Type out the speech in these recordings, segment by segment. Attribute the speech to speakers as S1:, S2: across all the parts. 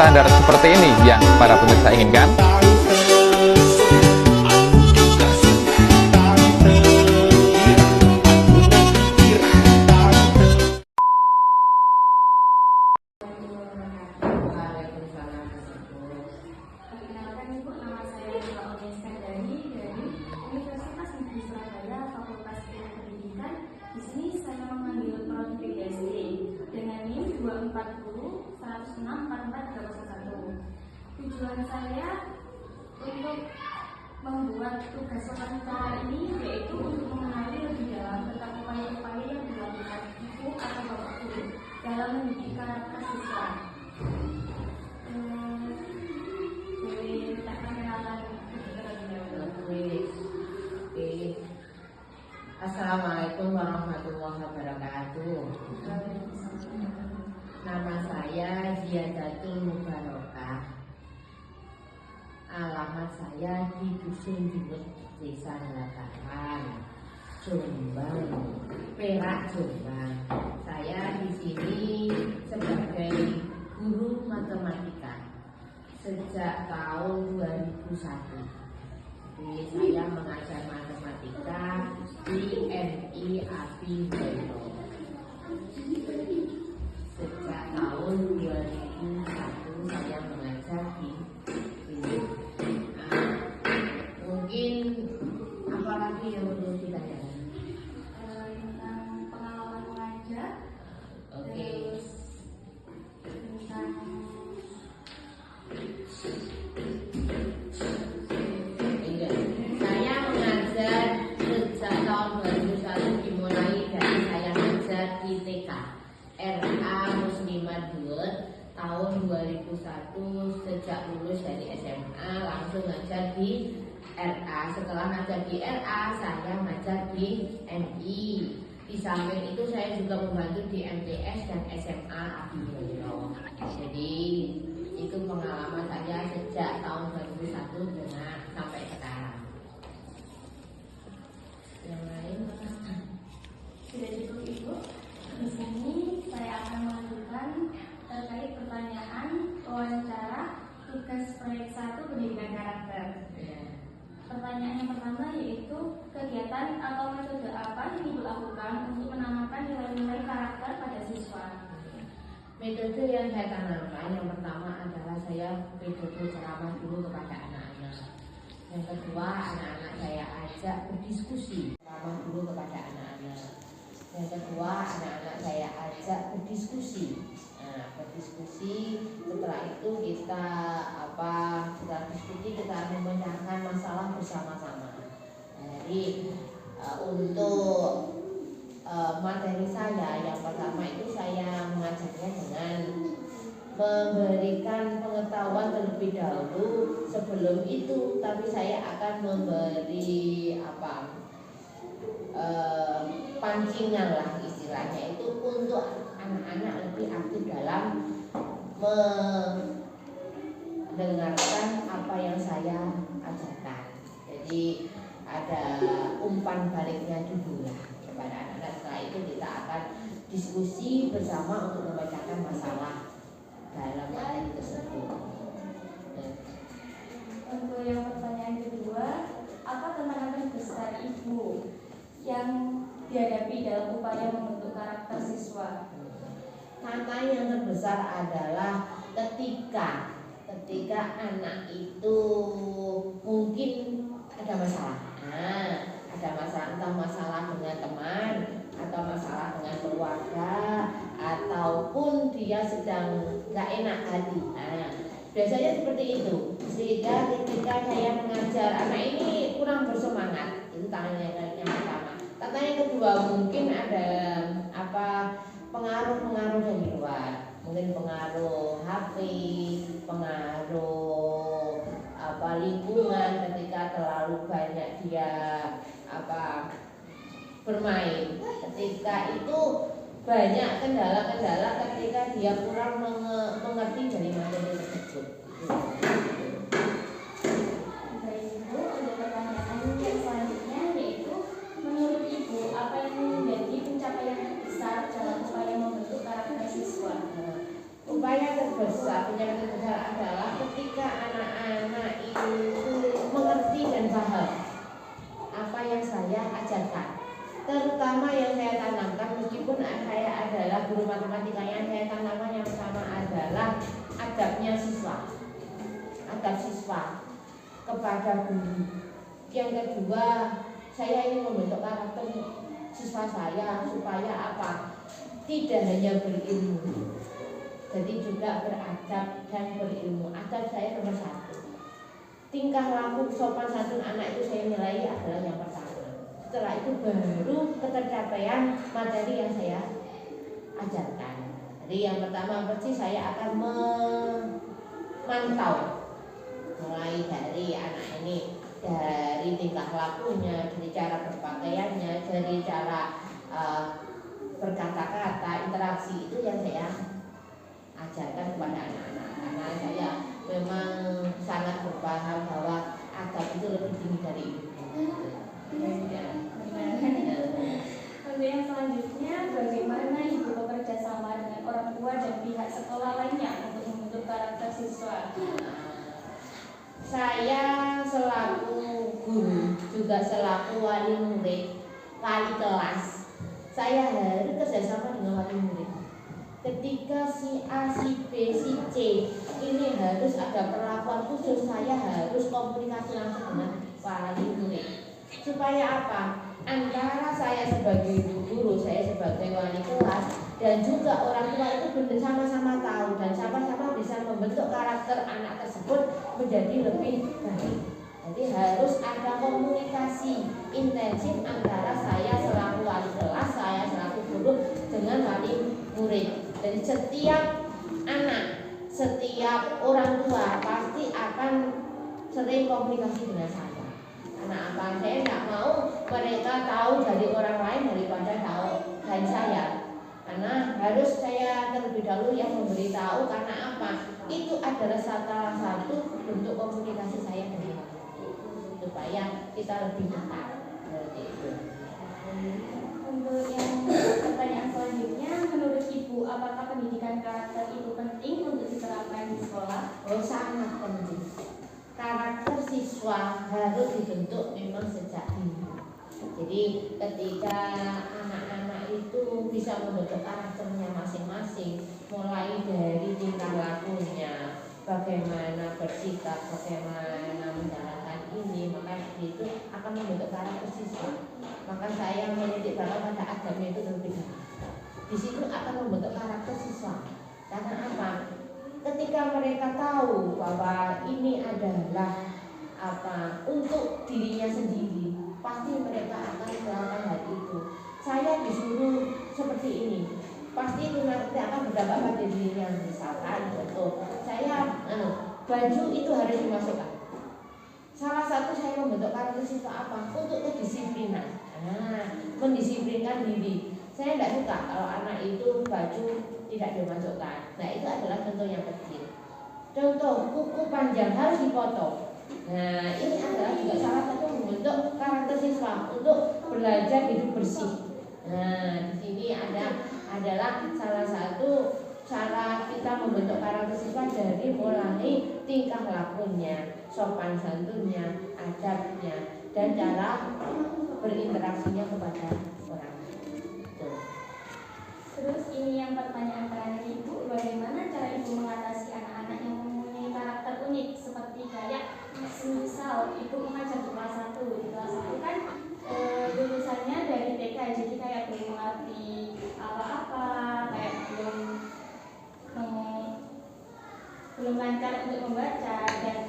S1: standar seperti ini yang para pemirsa inginkan?
S2: Di sini saya mengambil prodi PGSD dengan NIM 240-106-44-1. Tujuan saya untuk membuat tugas wawancara ini yaitu untuk mengenali lebih dalam tentang upaya-upaya yang dilakukan ibu atau bapak guru dalam mendidik karakter siswa. Boleh minta perkenalan
S3: Assalamualaikum warahmatullahi wabarakatuh. Nama saya Ziadatul Mubarakah. Alamat saya di Dusun Jumut, Desa Ngelakaran, Jombang, Perak, Jombang. Saya di sini sebagai guru matematika sejak tahun 2001. Jadi saya mengajar matematika di MI Api Beno sejak tahun 2001 saya mengajar di sini. Mungkin apa lagi yang perlu ditanyakan?
S2: tentang pengalaman mengajar.
S3: Oke.
S2: Tentang
S3: Saya mengajar sejak tahun 2001, dimulai dari saya mengajar di TK RA Muslimat Dut tahun 2001. Sejak lulus dari SMA langsung ngajar di RA. Setelah ngajar di RA saya ngajar di MI. Di samping itu saya juga membantu di MTS dan SMA Abdullah. Jadi itu pengalaman saya sejak tahun 2001 dengan sampai sekarang. Yang lain
S2: sudah cukup Ibu. Di sini saya akan melanjutkan terkait pertanyaan wawancara tugas proyek 1 pendidikan karakter.
S3: ya.
S2: Pertanyaan yang pertama yaitu kegiatan atau metode apa yang Ibu lakukan untuk menanamkan nilai-nilai karakter pada siswa?
S3: Metode yang saya tanamkan yang pertama adalah saya metode ceramah dulu kepada anak-anak. Yang kedua, anak-anak saya ajak berdiskusi, ceramah dulu kepada anak-anak. Yang kedua, anak-anak saya ajak berdiskusi. Nah, berdiskusi, setelah itu setelah diskusi kita memecahkan masalah bersama-sama. Jadi untuk materi saya yang pertama itu saya mengajarnya dengan memberikan pengetahuan terlebih dahulu. Sebelum itu tapi saya akan memberi pancingan lah istilahnya, itu untuk anak-anak lebih aktif dalam mendengarkan apa yang saya ajarkan. Jadi ada umpan baliknya dulu lah kepada anak-anak. Setelah itu kita akan diskusi bersama untuk memecahkan masalah dalam materi tersebut.
S2: Untuk yang pertanyaan kedua, apa tantangan besar Ibu yang dihadapi dalam upaya membentuk karakter siswa?
S3: Tantangan yang terbesar adalah ketika anak itu mungkin ada masalah. Ada masalah, entah masalah dengan teman atau masalah dengan keluarga ataupun dia sedang nggak enak hati. Biasanya seperti itu. Sehingga ketika saya mengajar anak ini kurang bersemangat, itu tantangan yang pertama. Tantangan yang kedua mungkin ada pengaruh-pengaruh dari luar, mungkin pengaruh HP, pengaruh lingkungan. Ketika terlalu banyak dia bermain, ketika itu banyak kendala-kendala ketika dia kurang mengerti dari materi tersebut.
S2: Baik Ibu, ada pertanyaan yang selanjutnya yaitu menurut Ibu apa yang menjadi pencapaian besar dalam upaya membentuk karakter siswa?
S3: Upaya terbesar satunya yang besar adalah ketika anak-anak itu mengerti dan paham apa yang saya ajarkan. Terutama yang saya tanamkan, meskipun saya adalah guru matematika, yang saya tanamkan yang pertama adalah adabnya siswa, adab siswa kepada guru. Yang kedua, saya ingin membentuk karakter siswa saya supaya apa? Tidak hanya berilmu, jadi juga beradab dan berilmu. Adab saya nomor 1. Tingkah laku sopan santun anak itu saya nilai adalah yang pertama. Setelah itu baru ketercapaian materi yang saya ajarkan. Jadi yang pertama pasti saya akan memantau mulai dari anak ini, dari tingkah lakunya, dari cara berpakaiannya, dari cara berkata-kata, interaksi, itu yang saya ajarkan kepada anak-anak. Karena saya memang sangat berpaham bahwa adab itu lebih tinggi dari ilmu.
S2: Untuk yang selanjutnya, bagaimana ibu bekerja sama dengan orang tua dan pihak sekolah lainnya untuk membentuk karakter siswa?
S3: Saya selaku guru, juga selaku wali murid, wali kelas, saya harus kerjasama dengan wali murid. Ketika si A, si B, si C ini harus ada perlakuan khusus, saya harus komunikasi langsung dengan wali murid. Supaya apa? Antara saya sebagai guru, saya sebagai wali kelas, dan juga orang tua itu bersama-sama tahu dan sama-sama bisa membentuk karakter anak tersebut menjadi lebih baik. Jadi harus ada komunikasi intensif antara saya selaku wali kelas, saya selaku guru dengan wali murid. Jadi setiap anak, setiap orang tua pasti akan sering komunikasi dengan saya. Karena apa? Saya tidak mau mereka tahu dari orang lain daripada tahu dari saya. Karena harus saya terlebih dahulu yang memberitahu. Karena apa? Itu adalah salah satu bentuk komunikasi saya dengan supaya kita lebih dekat. Seperti itu.
S2: Untuk yang pertanyaan selanjutnya, menurut Ibu, apakah pendidikan karakter itu penting untuk diterapkan di sekolah?
S3: Oh, sangat penting. Karakter siswa harus dibentuk memang sejak dini. Jadi ketika anak-anak itu bisa membentuk karakternya masing-masing, mulai dari tingkah lakunya, bagaimana bersikap, bagaimana menjalankan ini, maka itu akan membentuk karakter siswa. Maka saya menitik beratkan pada adabnya itu terlebih dahulu. Di situ akan membentuk karakter siswa. Karena apa? Ketika mereka tahu bahwa ini adalah apa untuk dirinya sendiri, pasti mereka akan melakukan hal itu. Saya disuruh seperti ini, pasti itu nanti akan berdampak pada dirinya. Misalkan contoh, saya baju itu harus dimasukkan. Salah satu saya membentuk karakter siswa apa? Untuk kedisiplinan. Mendisiplinkan diri. Saya tidak suka kalau anak itu baju tidak dimasukkan. Nah, itu adalah contoh yang kecil. Contoh, kuku panjang harus dipotong. Nah, ini adalah juga salah satu membentuk karakter siswa untuk belajar hidup bersih. Nah, di sini adalah salah satu cara kita membentuk karakter siswa dari mulai tingkah lakunya, sopan santunnya, adabnya, dan cara berinteraksinya kepada orang.
S2: Terus ini yang pertanyaan terakhir Ibu, bagaimana cara Ibu mengatasi anak-anak yang mempunyai karakter unik seperti kayak misal Ibu mengajar di kelas 1, di kelas 1 kan lulusannya dari TK, jadi kayak belum mengerti apa-apa, kayak belum lancar untuk membaca dan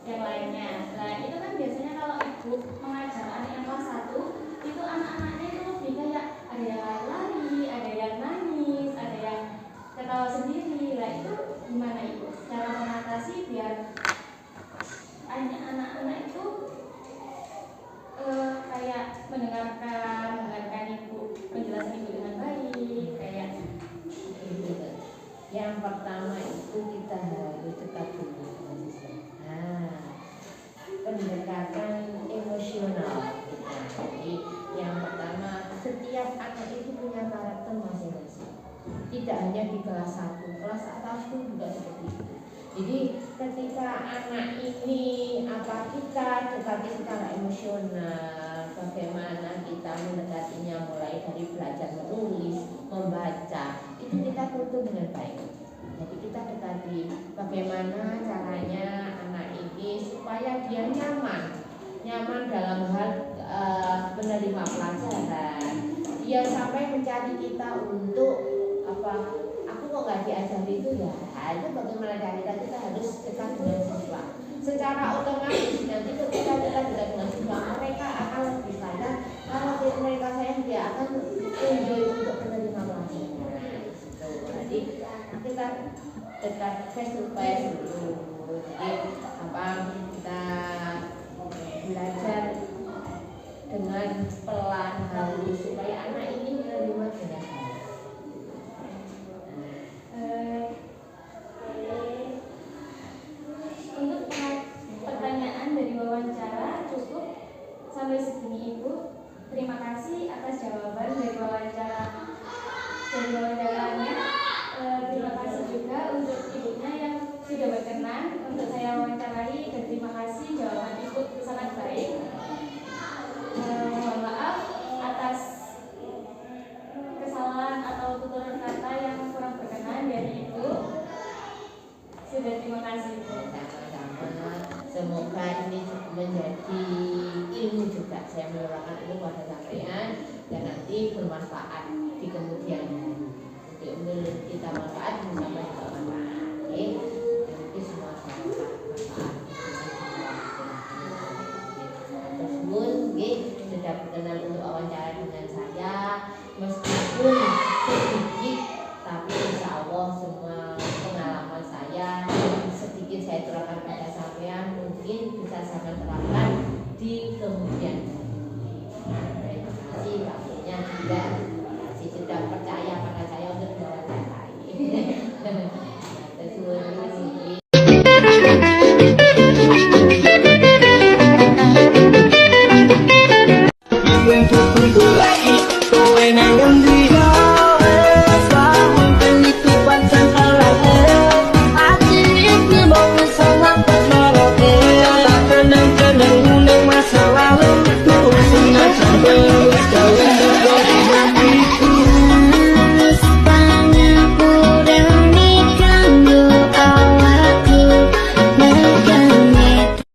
S2: yang lainnya. Nah, itu kan biasanya kalau Ibu mengajar anak yang kelas 1, itu anak-anaknya itu lebih kayak ada yang lari, ada yang nangis, ada yang ketawa sendiri. Nah, itu gimana Ibu cara mengatasi biar anak-anak itu kayak mendengarkan Ibu, penjelasan Ibu dengan baik, kayak
S3: gitu. Yang pertama itu kita harus dekat dulu. Pendekatan emosional kita. Jadi yang pertama, setiap anak itu punya karakter masing-masing. Tidak hanya di kelas 1, kelas atas pun juga seperti itu. Jadi ketika anak ini kita dekati secara emosional, bagaimana kita mendekatinya mulai dari belajar menulis, membaca, itu kita tuntun dengan baik. Jadi kita dekati bagaimana caranya anak ini supaya dia nyaman dalam hal menerima pelajaran. Dia sampai mencari kita untuk aku kok nggak diajari itu ya. Itu bagaimana kita harus dekat dengan siswa. Secara otomatis nanti ketika kita dekat dengan siswa, mereka akan lebih sadar kalau mereka sayang, dia akan enjoy untuk menerima pelajaran. Jadi kita dekat face to face dulu. Jadi kita belajar dengan pelan halus supaya anak ini menerima dengan baik.
S2: Untuk pertanyaan dari wawancara cukup sampai segini Ibu. Terima kasih atas jawaban dari wawancaranya. Terima kasih juga untuk ibunya yang sudah berkenan untuk saya wawancarai, dan terima kasih jawaban Ibu sangat baik. Mohon maaf atas kesalahan atau tuturan kata yang kurang berkenan dari Ibu. Sudah, terima kasih Ibu.
S3: Sama-sama. Semoga ini menjadi ilmu juga, saya menerangkan ilmu pada sampean dan nanti bermanfaat di kemudian hari. Untuk kita manfaat bersama juga manfaat. Oke, nanti semua manfaat. Tersebut, sudah berkenan untuk wawancara dengan saya, meskipun sedikit, tapi insya Allah semua pengalaman saya sedikit saya terapkan pada sampean, mungkin bisa saya terapkan di kemudian hari. Terima kasih waktunya juga. Masih sudah percaya pada saya untuk mewawancarai. Terima kasih.